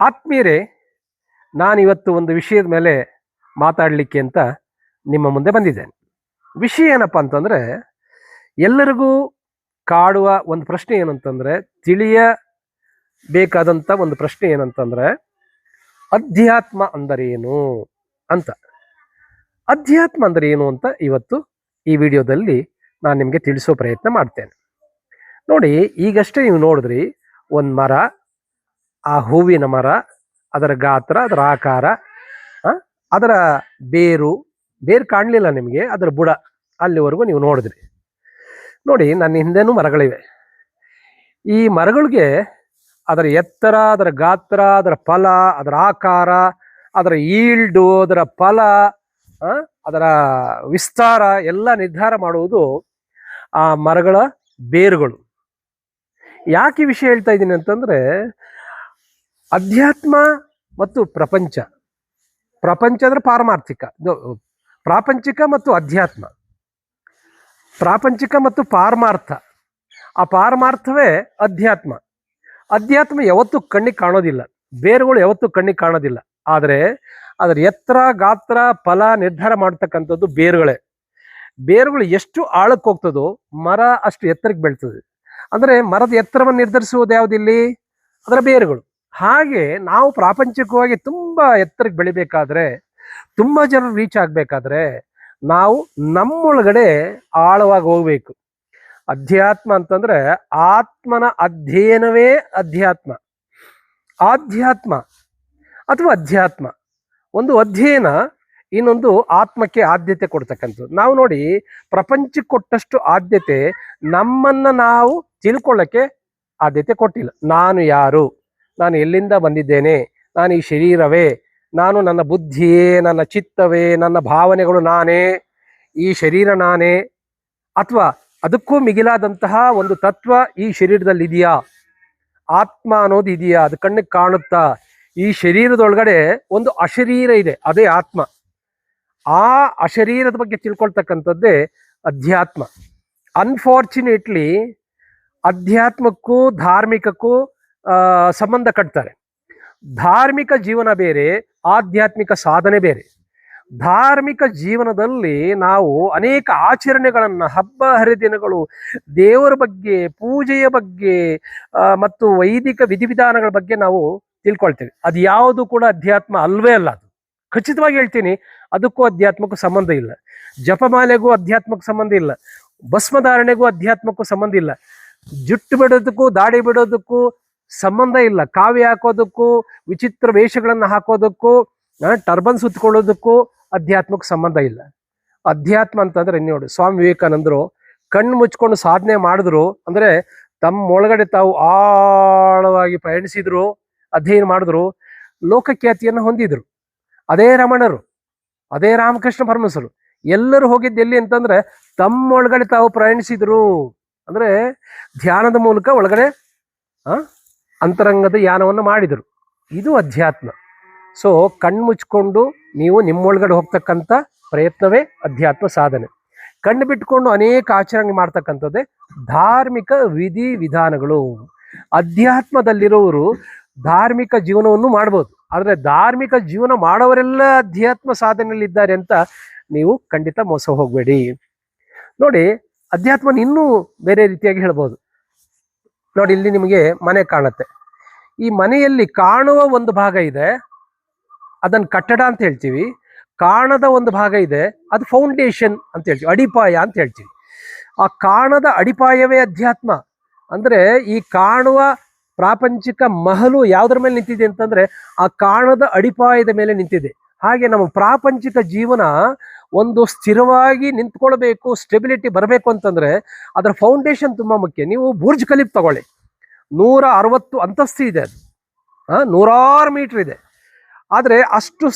ಆತ್ಮೀಯರೇ, ನಾನಿವತ್ತು ಒಂದು ವಿಷಯದ ಮೇಲೆ ಮಾತಾಡಲಿಕ್ಕೆ ಅಂತ ನಿಮ್ಮ ಮುಂದೆ ಬಂದಿದ್ದೇನೆ. ವಿಷಯ ಏನಪ್ಪ ಅಂತಂದರೆ, ಎಲ್ಲರಿಗೂ ಕಾಡುವ ಒಂದು ಪ್ರಶ್ನೆ ಏನಂತಂದರೆ, ತಿಳಿಯಬೇಕಾದಂಥ ಒಂದು ಪ್ರಶ್ನೆ ಏನಂತಂದರೆ, ಅಧ್ಯಾತ್ಮ ಅಂದರೆ ಏನು ಅಂತ. ಅಧ್ಯಾತ್ಮ ಅಂದರೆ ಏನು ಅಂತ ಇವತ್ತು ಈ ವಿಡಿಯೋದಲ್ಲಿ ನಾನು ನಿಮಗೆ ತಿಳಿಸೋ ಪ್ರಯತ್ನ ಮಾಡ್ತೇನೆ. ನೋಡಿ, ಈಗಷ್ಟೇ ನೀವು ನೋಡಿದ್ರಿ ಒಂದು ಮರ, ಆ ಹೂವಿನ ಮರ, ಅದರ ಗಾತ್ರ, ಅದರ ಆಕಾರ, ಅದರ ಬೇರು ಕಾಣಲಿಲ್ಲ ನಿಮಗೆ, ಅದರ ಬುಡ ಅಲ್ಲಿವರೆಗೂ ನೀವು ನೋಡಿದ್ರಿ. ನೋಡಿ, ನನ್ನ ಹಿಂದೆನೂ ಮರಗಳಿವೆ. ಈ ಮರಗಳಿಗೆ ಅದರ ಎತ್ತರ, ಅದರ ಗಾತ್ರ, ಅದರ ಫಲ, ಅದರ ಆಕಾರ, ಅದರ ಈಲ್ಡು, ಅದರ ಫಲ, ಅದರ ವಿಸ್ತಾರ ಎಲ್ಲ ನಿರ್ಧಾರ ಮಾಡುವುದು ಆ ಮರಗಳ ಬೇರುಗಳು. ಯಾಕೆ ಈ ವಿಷಯ ಹೇಳ್ತಾ ಇದ್ದೀನಿ ಅಂತಂದರೆ, ಅಧ್ಯಾತ್ಮ ಮತ್ತು ಪ್ರಪಂಚ ಅಂದರೆ ಪಾರಮಾರ್ಥಿಕ, ಪ್ರಾಪಂಚಿಕ ಮತ್ತು ಅಧ್ಯಾತ್ಮ, ಪ್ರಾಪಂಚಿಕ ಮತ್ತು ಪಾರಮಾರ್ಥ. ಆ ಪಾರಮಾರ್ಥವೇ ಅಧ್ಯಾತ್ಮ. ಅಧ್ಯಾತ್ಮ ಯಾವತ್ತೂ ಕಣ್ಣಿಗೆ ಕಾಣೋದಿಲ್ಲ, ಬೇರುಗಳು ಯಾವತ್ತೂ ಕಣ್ಣಿಗೆ ಕಾಣೋದಿಲ್ಲ. ಆದರೆ ಅದರ ಎತ್ತರ, ಗಾತ್ರ, ಫಲ ನಿರ್ಧಾರ ಮಾಡ್ತಕ್ಕಂಥದ್ದು ಬೇರುಗಳೇ. ಬೇರುಗಳು ಎಷ್ಟು ಆಳಕ್ಕೆ ಹೋಗ್ತದೋ ಮರ ಅಷ್ಟು ಎತ್ತರಕ್ಕೆ ಬೆಳ್ತದೆ. ಅಂದರೆ ಮರದ ಎತ್ತರವನ್ನು ನಿರ್ಧರಿಸುವುದು ಯಾವುದಿಲ್ಲಿ? ಅದರ ಬೇರುಗಳು. ಹಾಗೆ ನಾವು ಪ್ರಾಪಂಚಿಕವಾಗಿ ತುಂಬ ಎತ್ತರಕ್ಕೆ ಬೆಳಿಬೇಕಾದ್ರೆ, ತುಂಬ ಜನರು ರೀಚ್ ಆಗಬೇಕಾದ್ರೆ, ನಾವು ನಮ್ಮೊಳಗಡೆ ಆಳವಾಗಿ ಹೋಗ್ಬೇಕು. ಅಧ್ಯಾತ್ಮ ಅಂತಂದರೆ ಆತ್ಮನ ಅಧ್ಯಯನವೇ ಅಧ್ಯಾತ್ಮ. ಆಧ್ಯಾತ್ಮ ಅಥವಾ ಅಧ್ಯಾತ್ಮ, ಒಂದು ಅಧ್ಯಯನ, ಇನ್ನೊಂದು ಆತ್ಮಕ್ಕೆ ಆದ್ಯತೆ ಕೊಡ್ತಕ್ಕಂಥದ್ದು. ನಾವು ನೋಡಿ, ಪ್ರಪಂಚಕ್ಕೆ ಕೊಟ್ಟಷ್ಟು ಆದ್ಯತೆ ನಮ್ಮನ್ನು ನಾವು ತಿಳ್ಕೊಳ್ಳೋಕ್ಕೆ ಆದ್ಯತೆ ಕೊಟ್ಟಿಲ್ಲ. ನಾನು ಯಾರು, ನಾನು ಎಲ್ಲಿಂದ ಬಂದಿದ್ದೇನೆ, ನಾನು ಈ ಶರೀರವೇ, ನಾನು ನನ್ನ ಬುದ್ಧಿಯೇ, ನನ್ನ ಚಿತ್ತವೇ, ನನ್ನ ಭಾವನೆಗಳು ನಾನೇ, ಈ ಶರೀರ ನಾನೇ, ಅಥವಾ ಅದಕ್ಕೂ ಮಿಗಿಲಾದಂತಹ ಒಂದು ತತ್ವ ಈ ಶರೀರದಲ್ಲಿ ಇದೆಯಾ, ಆತ್ಮ ಅನ್ನೋದು ಇದೆಯಾ, ಅದು ಕಣ್ಣಿಗೆ ಕಾಣುತ್ತಾ? ಈ ಶರೀರದೊಳಗಡೆ ಒಂದು ಅಶರೀರ ಇದೆ, ಅದೇ ಆತ್ಮ. ಆ ಅಶರೀರದ ಬಗ್ಗೆ ತಿಳ್ಕೊಳ್ತಕ್ಕಂಥದ್ದೇ ಅಧ್ಯಾತ್ಮ. ಅನ್ಫಾರ್ಚುನೇಟ್ಲಿ ಅಧ್ಯಾತ್ಮಕ್ಕೂ ಧಾರ್ಮಿಕಕ್ಕೂ ಸಂಬಂಧ ಕಟ್ತಾರೆ. ಧಾರ್ಮಿಕ ಜೀವನ ಬೇರೆ, ಆಧ್ಯಾತ್ಮಿಕ ಸಾಧನೆ ಬೇರೆ. ಧಾರ್ಮಿಕ ಜೀವನದಲ್ಲಿ ನಾವು ಅನೇಕ ಆಚರಣೆಗಳನ್ನು, ಹಬ್ಬ ಹರಿದಿನಗಳು, ದೇವರ ಬಗ್ಗೆ, ಪೂಜೆಯ ಬಗ್ಗೆ ಮತ್ತು ವೈದಿಕ ವಿಧಿವಿಧಾನಗಳ ಬಗ್ಗೆ ನಾವು ತಿಳ್ಕೊಳ್ತೇವೆ. ಅದು ಯಾವುದು ಕೂಡ ಅಧ್ಯಾತ್ಮ ಅಲ್ವೇ ಅಲ್ಲ. ಅದು ಖಚಿತವಾಗಿ ಹೇಳ್ತೀನಿ, ಅದಕ್ಕೂ ಅಧ್ಯಾತ್ಮಕ್ಕೂ ಸಂಬಂಧ ಇಲ್ಲ. ಜಪಮಾಲೆಗೂ ಅಧ್ಯಾತ್ಮಕ್ಕೂ ಸಂಬಂಧ ಇಲ್ಲ, ಭಸ್ಮಧಾರಣೆಗೂ ಅಧ್ಯಾತ್ಮಕ್ಕೂ ಸಂಬಂಧ ಇಲ್ಲ, ಜುಟ್ಟು ಬಿಡೋದಕ್ಕೂ ದಾಡಿ ಬಿಡೋದಕ್ಕೂ ಸಂಬಂಧ ಇಲ್ಲ, ಕಾವ್ಯ ಹಾಕೋದಕ್ಕೂ, ವಿಚಿತ್ರ ವೇಷಗಳನ್ನು ಹಾಕೋದಕ್ಕೂ, ಟರ್ಬನ್ ಸುತ್ತಕೊಳ್ಳೋದಕ್ಕೂ ಅಧ್ಯಾತ್ಮಕ್ಕೆ ಸಂಬಂಧ ಇಲ್ಲ. ಅಧ್ಯಾತ್ಮ ಅಂತಂದ್ರೆ ನೋಡಿ, ಸ್ವಾಮಿ ವಿವೇಕಾನಂದರು ಕಣ್ಣು ಮುಚ್ಕೊಂಡು ಸಾಧನೆ ಮಾಡಿದ್ರು. ಅಂದರೆ ತಮ್ಮ ಒಳಗಡೆ ತಾವು ಆಳವಾಗಿ ಪಯಣಿಸಿದ್ರು, ಅಧ್ಯಯನ ಮಾಡಿದ್ರು, ಲೋಕಖ್ಯಾತಿಯನ್ನು ಹೊಂದಿದ್ರು. ಅದೇ ರಮಣರು, ಅದೇ ರಾಮಕೃಷ್ಣ ಪರಮಹಂಸರು ಎಲ್ಲರೂ ಹೋಗಿದ್ದು ಎಲ್ಲಿ ಅಂತಂದ್ರೆ ತಮ್ಮೊಳಗಡೆ ತಾವು ಪ್ರಯಾಣಿಸಿದ್ರು. ಅಂದರೆ ಧ್ಯಾನದ ಮೂಲಕ ಒಳಗಡೆ ಅಂತರಂಗದ ಯಾನವನ್ನು ಮಾಡಿದರು. ಇದು ಅಧ್ಯಾತ್ಮ. ಸೊ ಕಣ್ಣು ಮುಚ್ಕೊಂಡು ನೀವು ನಿಮ್ಮೊಳಗಡೆ ಹೋಗ್ತಕ್ಕಂಥ ಪ್ರಯತ್ನವೇ ಅಧ್ಯಾತ್ಮ ಸಾಧನೆ. ಕಣ್ಣು ಬಿಟ್ಕೊಂಡು ಅನೇಕ ಆಚರಣೆ ಮಾಡ್ತಕ್ಕಂಥದ್ದೇ ಧಾರ್ಮಿಕ ವಿಧಿ ವಿಧಾನಗಳು. ಅಧ್ಯಾತ್ಮದಲ್ಲಿರೋರು ಧಾರ್ಮಿಕ ಜೀವನವನ್ನು ಮಾಡ್ಬೋದು, ಆದರೆ ಧಾರ್ಮಿಕ ಜೀವನ ಮಾಡೋವರೆಲ್ಲ ಅಧ್ಯಾತ್ಮ ಸಾಧನೆಯಲ್ಲಿದ್ದಾರೆ ಅಂತ ನೀವು ಖಂಡಿತ ಮೋಸ ಹೋಗಬೇಡಿ. ನೋಡಿ, ಅಧ್ಯಾತ್ಮನ ಇನ್ನೂ ಬೇರೆ ರೀತಿಯಾಗಿ ಹೇಳ್ಬೋದು. ನೋಡಿ, ಇಲ್ಲಿ ನಿಮಗೆ ಮನೆ ಕಾಣುತ್ತೆ. ಈ ಮನೆಯಲ್ಲಿ ಕಾಣುವ ಒಂದು ಭಾಗ ಇದೆ, ಅದನ್ನು ಕಟ್ಟಡ ಅಂತ ಹೇಳ್ತೀವಿ. ಕಾಣದ ಒಂದು ಭಾಗ ಇದೆ, ಅದು ಫೌಂಡೇಶನ್ ಅಂತ ಹೇಳ್ತೀವಿ, ಅಡಿಪಾಯ ಅಂತ ಹೇಳ್ತೀವಿ. ಆ ಕಾಣದ ಅಡಿಪಾಯವೇ ಅಧ್ಯಾತ್ಮ. ಅಂದರೆ ಈ ಕಾಣುವ ಪ್ರಾಪಂಚಿಕ ಮಹಲು ಯಾವುದರ ಮೇಲೆ ನಿಂತಿದೆ ಅಂತಂದರೆ ಆ ಕಾಣದ ಅಡಿಪಾಯದ ಮೇಲೆ ನಿಂತಿದೆ. ಹಾಗೆ ನಮ್ಮ ಪ್ರಾಪಂಚಿಕ ಜೀವನ ಒಂದು ಸ್ಥಿರವಾಗಿ ನಿಂತ್ಕೊಳ್ಬೇಕು, ಸ್ಟೆಬಿಲಿಟಿ ಬರಬೇಕು ಅಂತಂದರೆ ಅದರ ಫೌಂಡೇಶನ್ ತುಂಬ ಮುಖ್ಯ. ನೀವು ಬುರ್ಜ್ ಖಲೀಫ್ ತಗೊಳ್ಳಿ, 160 ಅಂತಸ್ತು ಇದೆ, ಅದು 106 ಮೀಟರ್ ಇದೆ. ಆದರೆ ಅಷ್ಟು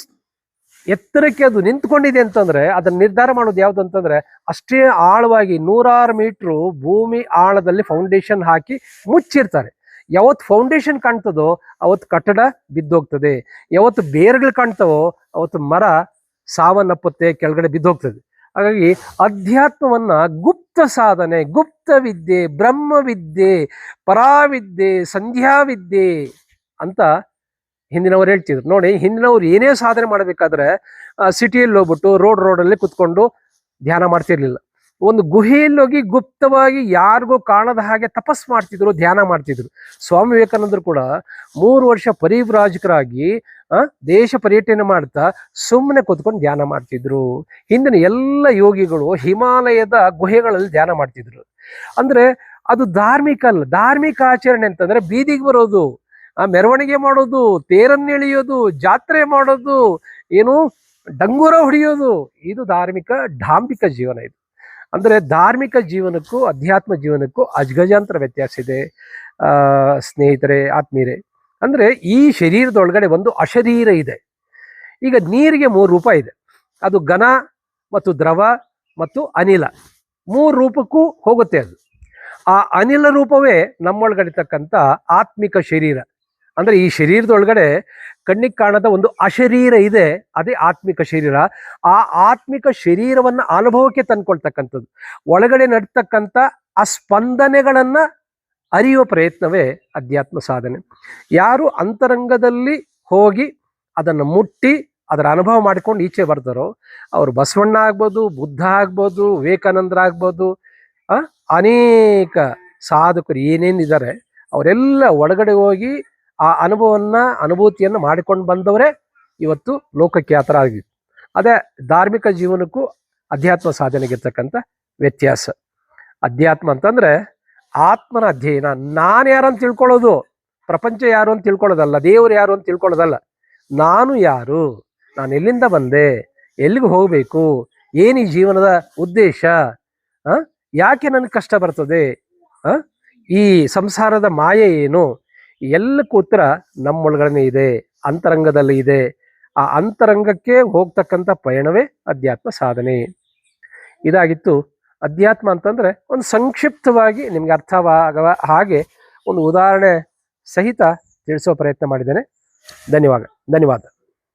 ಎತ್ತರಕ್ಕೆ ಅದು ನಿಂತ್ಕೊಂಡಿದೆ ಅಂತಂದರೆ ಅದನ್ನು ನಿರ್ಧಾರ ಮಾಡೋದು ಯಾವುದು ಅಂತಂದರೆ, ಅಷ್ಟೇ ಆಳವಾಗಿ 106 ಮೀಟ್ರು ಭೂಮಿ ಆಳದಲ್ಲಿ ಫೌಂಡೇಶನ್ ಹಾಕಿ ಮುಚ್ಚಿರ್ತಾರೆ. ಯಾವತ್ತು ಫೌಂಡೇಶನ್ ಕಾಣ್ತದೋ ಅವತ್ತು ಕಟ್ಟಡ ಬಿದ್ದೋಗ್ತದೆ, ಯಾವತ್ತು ಬೇರುಗಳು ಕಾಣ್ತವೋ ಅವತ್ತು ಮರ ಸಾವನ್ನಪ್ಪುತ್ತೆ, ಕೆಳಗಡೆ ಬಿದ್ದೋಗ್ತದೆ. ಹಾಗಾಗಿ ಅಧ್ಯಾತ್ಮವನ್ನ ಗುಪ್ತ ಸಾಧನೆ, ಗುಪ್ತ ವಿದ್ಯೆ, ಬ್ರಹ್ಮವಿದ್ಯೆ, ಪರಾವಿದ್ಯೆ, ಸಂಧ್ಯಾವಿದ್ಯೆ ಅಂತ ಹಿಂದಿನವ್ರು ಹೇಳ್ತಿದ್ರು ನೋಡಿ, ಹಿಂದಿನವ್ರು ಏನೇ ಸಾಧನೆ ಮಾಡಬೇಕಾದ್ರೆ ಸಿಟಿಯಲ್ಲಿ ಹೋಗ್ಬಿಟ್ಟು ರೋಡಲ್ಲಿ ಕುತ್ಕೊಂಡು ಧ್ಯಾನ ಮಾಡ್ತಿರ್ಲಿಲ್ಲ. ಒಂದು ಗುಹೆಯಲ್ಲಿ ಹೋಗಿ ಗುಪ್ತವಾಗಿ ಯಾರಿಗೂ ಕಾಣದ ಹಾಗೆ ತಪಸ್ ಮಾಡ್ತಿದ್ರು, ಧ್ಯಾನ ಮಾಡ್ತಿದ್ರು. ಸ್ವಾಮಿ ವಿವೇಕಾನಂದರು ಕೂಡ 3 ವರ್ಷ ಪರಿವ್ರಾಜಕರಾಗಿ ದೇಶ ಪರ್ಯಟನೆ ಮಾಡ್ತಾ ಸುಮ್ಮನೆ ಕೂತ್ಕೊಂಡು ಧ್ಯಾನ ಮಾಡ್ತಿದ್ರು. ಹಿಂದಿನ ಎಲ್ಲ ಯೋಗಿಗಳು ಹಿಮಾಲಯದ ಗುಹೆಗಳಲ್ಲಿ ಧ್ಯಾನ ಮಾಡ್ತಿದ್ರು. ಅಂದ್ರೆ ಅದು ಧಾರ್ಮಿಕ ಅಲ್ಲ. ಧಾರ್ಮಿಕ ಆಚರಣೆ ಅಂತಂದ್ರೆ ಬೀದಿಗೆ ಬರೋದು, ಮೆರವಣಿಗೆ ಮಾಡೋದು, ತೇರನ್ನು ಎಳೆಯೋದು, ಜಾತ್ರೆ ಮಾಡೋದು, ಏನು ಡಂಗೂರ ಹೊಡೆಯೋದು, ಇದು ಧಾರ್ಮಿಕ ಡಾಂಬಿಕ ಜೀವನ. ಇದು ಅಂದ್ರೆ ಧಾರ್ಮಿಕ ಜೀವನಕ್ಕೂ ಅಧ್ಯಾತ್ಮ ಜೀವನಕ್ಕೂ ಅಜಗಜಾಂತರ ವ್ಯತ್ಯಾಸ ಇದೆ ಸ್ನೇಹಿತರೆ, ಆತ್ಮೀಯರೇ. ಅಂದ್ರೆ ಈ ಶರೀರದೊಳಗಡೆ ಒಂದು ಅಶರೀರ ಇದೆ. ಈಗ ನೀರಿಗೆ 3 ರೂಪ ಇದೆ. ಅದು ಘನ ಮತ್ತು ದ್ರವ ಮತ್ತು ಅನಿಲ, 3 ರೂಪಕ್ಕೂ ಹೋಗುತ್ತೆ ಅದು. ಆ ಅನಿಲ ರೂಪವೇ ನಮ್ಮೊಳಗಡಿತಕ್ಕಂಥ ಆತ್ಮಿಕ ಶರೀರ. ಅಂದ್ರೆ ಈ ಶರೀರದೊಳಗಡೆ ಕಣ್ಣಿಗೆ ಕಾಣದ ಒಂದು ಅಶರೀರ ಇದೆ, ಅದೇ ಆತ್ಮಿಕ ಶರೀರ. ಆ ಆತ್ಮಿಕ ಶರೀರವನ್ನ ಅನುಭವಕ್ಕೆ ತಂದ್ಕೊಳ್ತಕ್ಕಂಥದ್ದು, ಒಳಗಡೆ ನಡ್ತಕ್ಕಂಥ ಆ ಸ್ಪಂದನೆಗಳನ್ನ ಅರಿಯುವ ಪ್ರಯತ್ನವೇ ಅಧ್ಯಾತ್ಮ ಸಾಧನೆ. ಯಾರು ಅಂತರಂಗದಲ್ಲಿ ಹೋಗಿ ಅದನ್ನು ಮುಟ್ಟಿ ಅದರ ಅನುಭವ ಮಾಡಿಕೊಂಡು ಈಚೆ ಬರ್ತಾರೋ ಅವರು ಬಸವಣ್ಣ ಆಗ್ಬೋದು, ಬುದ್ಧ ಆಗ್ಬೋದು, ವಿವೇಕಾನಂದರ ಆಗ್ಬೋದು, ಅನೇಕ ಸಾಧಕರು ಏನೇನಿದ್ದಾರೆ ಅವರೆಲ್ಲ ಒಳಗಡೆ ಹೋಗಿ ಆ ಅನುಭೂತಿಯನ್ನು ಮಾಡಿಕೊಂಡು ಬಂದವರೇ ಇವತ್ತು ಲೋಕಖ್ಯಾತರಾಗಿತ್ತು. ಅದೇ ಧಾರ್ಮಿಕ ಜೀವನಕ್ಕೂ ಅಧ್ಯಾತ್ಮ ಸಾಧನೆಗಿರ್ತಕ್ಕಂಥ ವ್ಯತ್ಯಾಸ. ಅಧ್ಯಾತ್ಮ ಅಂತಂದ್ರೆ ಆತ್ಮನ ಅಧ್ಯಯನ. ನಾನು ಯಾರು ಅಂತ ತಿಳ್ಕೊಳ್ಳೋದು, ಪ್ರಪಂಚ ಯಾರು ಅಂತ ತಿಳ್ಕೊಳ್ಳೋದಲ್ಲ, ದೇವರು ಯಾರು ಅಂತ ತಿಳ್ಕೊಳ್ಳೋದಲ್ಲ. ನಾನು ಯಾರು, ನಾನು ಎಲ್ಲಿಂದ ಬಂದೆ, ಎಲ್ಲಿಗೆ ಹೋಗಬೇಕು, ಏನು ಈ ಜೀವನದ ಉದ್ದೇಶ, ಯಾಕೆ ನನಗೆ ಕಷ್ಟ ಬರ್ತದೆ, ಈ ಸಂಸಾರದ ಮಾಯೆ ಏನು, ಎಲ್ಲಕ್ಕೂ ಉತ್ತರ ನಮ್ಮೊಳಗಡೆ ಇದೆ, ಅಂತರಂಗದಲ್ಲಿ ಇದೆ. ಆ ಅಂತರಂಗಕ್ಕೆ ಹೋಗ್ತಕ್ಕಂಥ ಪಯಣವೇ ಅಧ್ಯಾತ್ಮ ಸಾಧನೆ. ಇದಾಗಿತ್ತು ಅಧ್ಯಾತ್ಮ ಅಂತಂದ್ರೆ ಒಂದು ಸಂಕ್ಷಿಪ್ತವಾಗಿ ನಿಮ್ಗೆ ಅರ್ಥವಾಗುವ ಹಾಗೆ ಒಂದು ಉದಾಹರಣೆ ಸಹಿತ ತಿಳಿಸೋ ಪ್ರಯತ್ನ ಮಾಡಿದ್ದೇನೆ. ಧನ್ಯವಾದ.